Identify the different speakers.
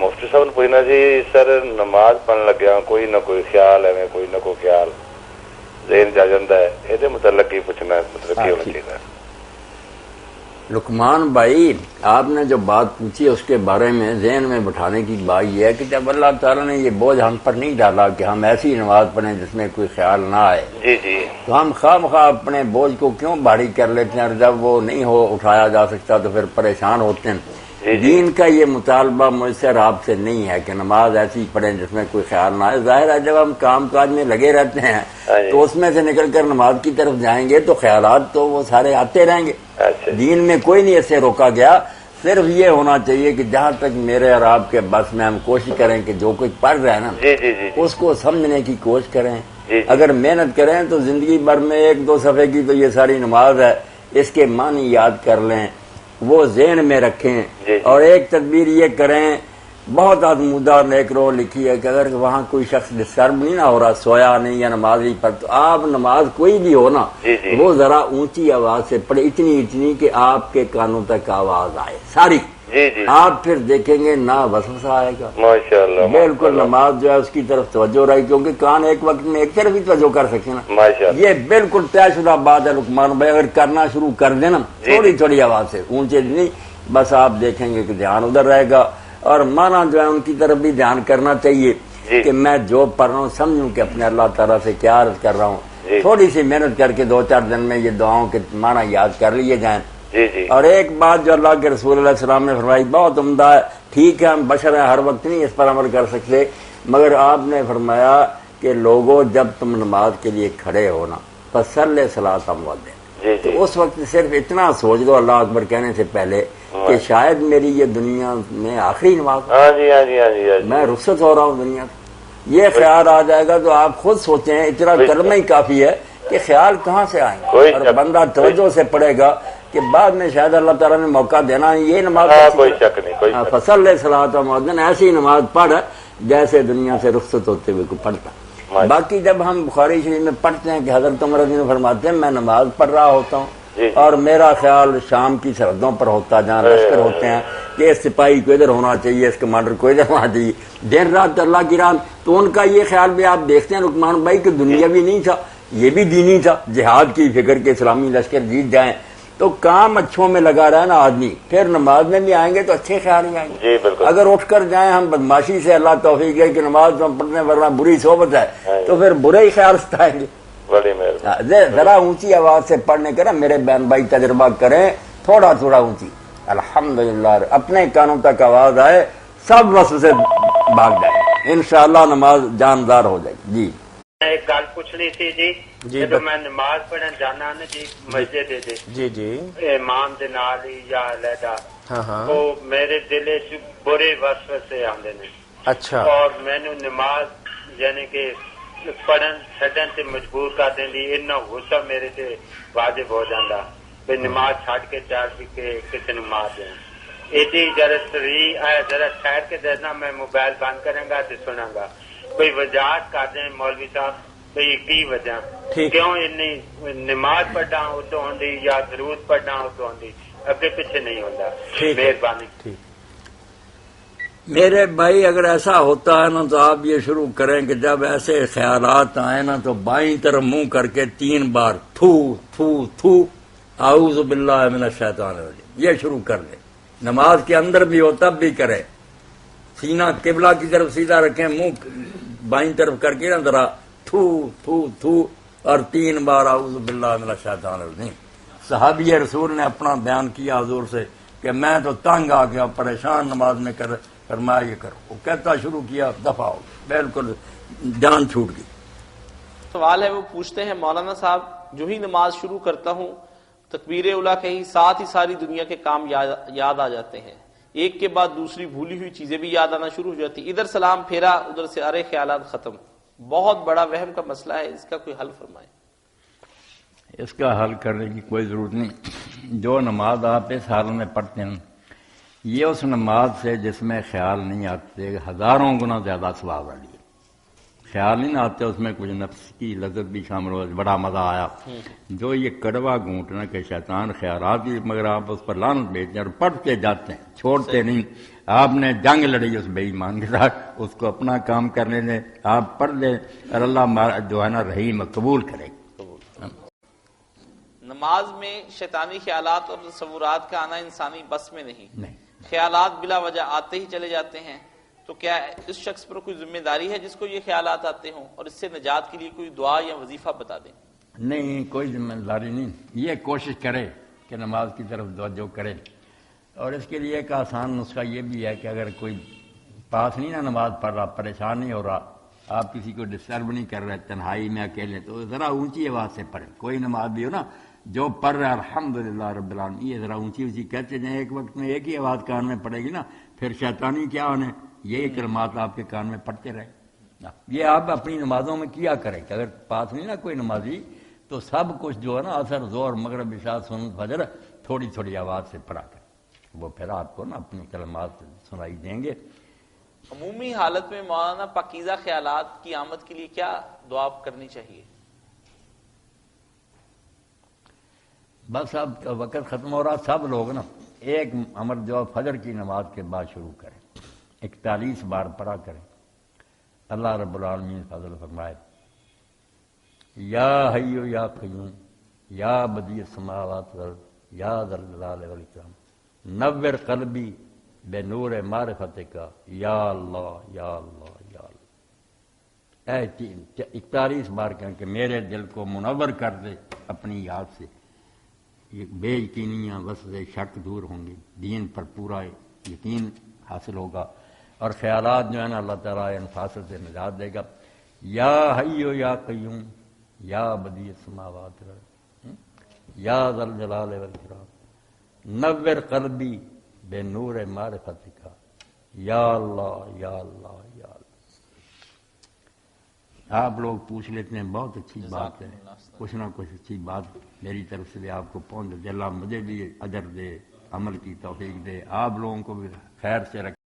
Speaker 1: مفتی صاحب نے پوچھنا جی سر نماز پڑھن لگیا کوئی نہ کوئی خیال ہے کوئی نہ کوئی خیال ذہن جا جاتا ہے یہ متعلق کی پوچھنا ہے مطلب کی ہونا چاہیے؟
Speaker 2: لقمان بھائی آپ نے جو بات پوچھی اس کے بارے میں ذہن میں بٹھانے کی بات یہ ہے کہ جب اللہ تعالیٰ نے یہ بوجھ ہم پر نہیں ڈالا کہ ہم ایسی نماز پڑھیں جس میں کوئی خیال نہ آئے
Speaker 1: جی جی
Speaker 2: تو ہم خواہ مخواہ اپنے بوجھ کو کیوں بھاری کر لیتے ہیں اور جب وہ نہیں ہو اٹھایا جا سکتا تو پھر پریشان ہوتے ہیں. دین کا یہ مطالبہ مجھ سے اور آپ سے نہیں ہے کہ نماز ایسی پڑھیں جس میں کوئی خیال نہ آئے. ظاہر ہے جب ہم کام کاج میں لگے رہتے ہیں تو اس میں سے نکل کر نماز کی طرف جائیں گے تو خیالات تو وہ سارے آتے رہیں گے. دین میں کوئی نہیں ایسے روکا گیا. صرف یہ ہونا چاہیے کہ جہاں تک میرے اور آپ کے بس میں ہم کوشش کریں کہ جو کچھ پڑھ رہے ہیں نا اس کو سمجھنے کی کوشش کریں. اگر محنت کریں تو زندگی بھر میں 1-2 صفحے کی تو یہ ساری نماز ہے اس کے معنی یاد کر لیں وہ ذہن میں رکھیں. اور ایک تدبیر یہ کریں بہت آزمودہ نیک رو لکھی ہے کہ اگر وہاں کوئی شخص ڈسٹرب نہیں نہ ہو رہا سویا نہیں یا نماز نہیں پڑھ تو آپ نماز کوئی بھی ہو نا وہ ذرا اونچی آواز سے پڑھے اتنی کہ آپ کے کانوں تک آواز آئے ساری. آپ پھر دیکھیں گے نہ وسوسہ آئے گا.
Speaker 1: ماشاءاللہ
Speaker 2: بالکل نماز جو ہے اس کی طرف توجہ رہی کیونکہ کان ایک وقت میں ایک طرف ہی توجہ کر سکتے نا. یہ بالکل طے شدہ بات ہے لقمان بھائی. اگر کرنا شروع کر دینا تھوڑی آواز سے اونچے نہیں بس آپ دیکھیں گے کہ دھیان ادھر رہے گا. اور مانا جو ہے ان کی طرف بھی دھیان کرنا چاہیے کہ میں جو پڑھ رہا ہوں سمجھوں کہ اپنے اللہ تعالیٰ سے کیا عرض کر رہا ہوں. تھوڑی سی محنت کر کے 2-4 دن میں یہ دعاؤں کے مانا یاد کر لیے جائیں. اور ایک بات جو اللہ کے رسول علیہ السلام نے فرمائی بہت عمدہ ہے. ٹھیک ہے ہم بشر ہیں ہر وقت نہیں اس پر عمل کر سکتے مگر آپ نے فرمایا کہ لوگوں جب تم نماز کے لیے کھڑے ہو نا فصلی صلاۃ مؤذن تو اس وقت صرف اتنا سوچ دو اللہ اکبر کہنے سے پہلے کہ شاید میری یہ دنیا میں آخری نماز میں رخصت ہو رہا ہوں دنیا سے. یہ خیال آ جائے گا تو آپ خود سوچیں اتنا کلمہ ہی کافی ہے کہ خیال کہاں سے آئیں گے. اور بندہ توجہ سے پڑھے گا کہ بعد میں شاید اللہ تعالیٰ نے موقع دینا یہ نماز فصلی صلاۃ مؤذن ایسی نماز پڑھ جیسے دنیا سے رخصت ہوتے ہوئے کو پڑھتا. باقی جب ہم بخاری شریف میں پڑھتے ہیں کہ حضرت عمر رضی اللہ عنہ فرماتے ہیں میں نماز پڑھ رہا ہوتا ہوں اور میرا خیال شام کی سرحدوں پر ہوتا جہاں لشکر ہوتے ہیں کہ اس سپاہی کو ادھر ہونا چاہیے اس کمانڈر کو ادھر ہونا چاہیے دن رات اللہ کی راہ. تو ان کا یہ خیال بھی آپ دیکھتے ہیں لقمان بھائی کہ دنیا بھی نہیں تھا یہ بھی دینی تھا جہاد کی فکر کے اسلامی لشکر جیت جائیں تو کام اچھوں میں لگا رہا نا آدمی پھر نماز میں بھی آئیں گے تو اچھے خیال ہی آئیں گے. اگر اٹھ کر جائیں ہم بدماشی سے اللہ توفیق ہے کہ نماز تو ہم پڑھنے ورنہ بری صحبت ہے تو پھر برے ہی خیال ستائیں گے. ذرا اونچی آواز سے پڑھنے کا نا میرے بہن بھائی تجربہ کریں تھوڑا اونچی الحمدللہ اپنے کانوں تک آواز آئے سب وسوسے بھاگ جائے انشاءاللہ نماز جاندار ہو جائے گی.
Speaker 3: ایک گل پوچھنی تھی جی جب میں نماز پڑھن جانا نا جی مسجد جی امام دے نال یا علیحدہ تو میرے دل وچ برے وسوسے آندے نے. اچھا. اور مینوں نماز یعنی کہ پڑھن چھڈن تے مجبور کر دیندی اتنا غصہ میرے تے واجب ہو جاندا کہ نماز چھڈ کے چل کے کسی نوں مار دیں. ایڈی ذرا ٹھہر کے دینا میں موبائل بند کروں گا تے سناں گا کوئی وضاحت کر دیں مولوی صاحب بھئی کی وجہ کیوں اتنی نماز پڑھنا اتو ہوندی یا درود پڑھنا اتو ہوندی اگے پیچھے نہیں ہوندا. مہربانی.
Speaker 2: میرے بھائی اگر ایسا ہوتا ہے نا تو آپ یہ شروع کریں کہ جب ایسے خیالات آئیں نا تو بائیں طرف منہ کر کے 3 بار تھو تھو تھو اعوذ باللہ من الشیطان الرجیم یہ شروع کر لیں. نماز کے اندر بھی ہو تب بھی کریں. سینہ قبلہ کی طرف سیدھا رکھیں منہ بائیں طرف کر کے نا ذرا تھو تھو تھو اور 3 بار اعوذ باللہ من الشیطان الرجیم. صحابی رسول نے اپنا بیان کیا حضور سے کہ میں تو تنگ آ گیا پریشان نماز میں کر فرمایا یہ کرو. وہ کہتا شروع کیا دفعہ ہو بالکل جان چھوٹ گئی.
Speaker 4: سوال ہے وہ پوچھتے ہیں مولانا صاحب جو ہی نماز شروع کرتا ہوں تکبیر اولیٰ کہیں ساتھ ہی ساری دنیا کے کام یاد آ جاتے ہیں ایک کے بعد دوسری بھولی ہوئی چیزیں بھی یاد آنا شروع ہو جاتی ادھر سلام پھیرا ادھر سے ارے خیالات ختم. بہت بڑا وہم کا مسئلہ ہے اس کا کوئی حل فرمائیں.
Speaker 2: اس کا حل کرنے کی کوئی ضرورت نہیں. جو نماز آپ اس حال میں پڑھتے ہیں یہ اس نماز سے جس میں خیال نہیں آتے 1000 گنا زیادہ ثواب والی ہے. خیال نہیں نہ آتے اس میں کچھ نفس کی لذت بھی شامل ہو، بڑا مزہ آیا۔ جو یہ کڑوا گھونٹنا کہ شیطان خیالات ہی، مگر آپ اس پر لعنت بھیجتے ہیں اور پڑھتے جاتے ہیں، چھوڑتے نہیں۔ آپ نے جنگ لڑی اس بے ایمان کے ساتھ، اس کو اپنا کام کرنے دیں، آپ پڑھ دیں اور اللہ جو ہے نا رحیم قبول کرے۔
Speaker 4: نماز میں شیطانی خیالات اور تصورات کا آنا انسانی بس میں نہیں، خیالات بلا وجہ آتے ہی چلے جاتے ہیں، تو کیا اس شخص پر کوئی ذمہ داری ہے جس کو یہ خیالات آتے ہوں، اور اس سے نجات کے لیے کوئی دعا یا وظیفہ بتا دیں؟
Speaker 2: نہیں، کوئی ذمہ داری نہیں، یہ کوشش کرے کہ نماز کی طرف توجہ کرے، اور اس کے لیے ایک آسان نسخہ یہ بھی ہے کہ اگر کوئی پاس نہیں نا نماز پڑھ رہا، پریشان نہیں ہو رہا، آپ کسی کو ڈسٹرب نہیں کر رہے، تنہائی میں اکیلے، تو ذرا اونچی آواز سے پڑھیں۔ کوئی نماز بھی ہو نا، جو پڑھ رہا ہے الحمدللہ رب العالمین، یہ ذرا اونچی اونچی کہتے جائیں، ایک وقت میں ایک ہی آواز کان میں پڑے گی نا، پھر شیطانی کیا ہونے، یہ کلمات آپ کے کان میں پڑھتے رہے۔ یہ آپ اپنی نمازوں میں کیا کریں کہ اگر پاس نہیں نا کوئی نمازی، تو سب کچھ جو ہے نا عصر، ظہر، مغرب، عشاء، سنت، فجر تھوڑی تھوڑی آواز سے پڑھا کریں، وہ پھر آپ کو نا اپنی کلمات سنائی دیں گے۔
Speaker 4: عمومی حالت میں مولانا پاکیزہ خیالات کی آمد کے لیے کیا دعا کرنی چاہیے؟
Speaker 2: بس اب وقت ختم ہو رہا، سب لوگ نا ایک امر جو فجر کی نماز کے بعد شروع کریں، 41 بار پڑھا کریں۔ اللہ رب العالمین فضل فرمائے، یا حی یا قیوم یا بدیع السماوات والارض یا ذا الجلال والاکرام نور قلبی بے نور معرفتک یا اللہ یا اللہ یا اللہ۔ اے 41 بار کہیں کہ میرے دل کو منور کر دے اپنی یاد سے، یہ بے یقینیاں وسوسے شک دور ہوں گی، دین پر پورا یقین حاصل ہوگا، اور خیالات جو ہے نا اللہ تعالیٰ انفاست سے نجات دے گا۔ یا حی یا قیوم یا بدیع السماوات والارض یا ذا الجلال والاکرام نور قلبی بے نور معرفتک یا اللہ یا اللہ یا اللہ۔ آپ لوگ پوچھ لیتے ہیں، بہت اچھی بات ہے، کچھ نہ کچھ اچھی بات میری طرف سے بھی آپ کو پہنچ دے، اللہ مجھے بھی اجر دے، عمل کی توفیق دے، آپ لوگوں کو بھی خیر سے رکھے۔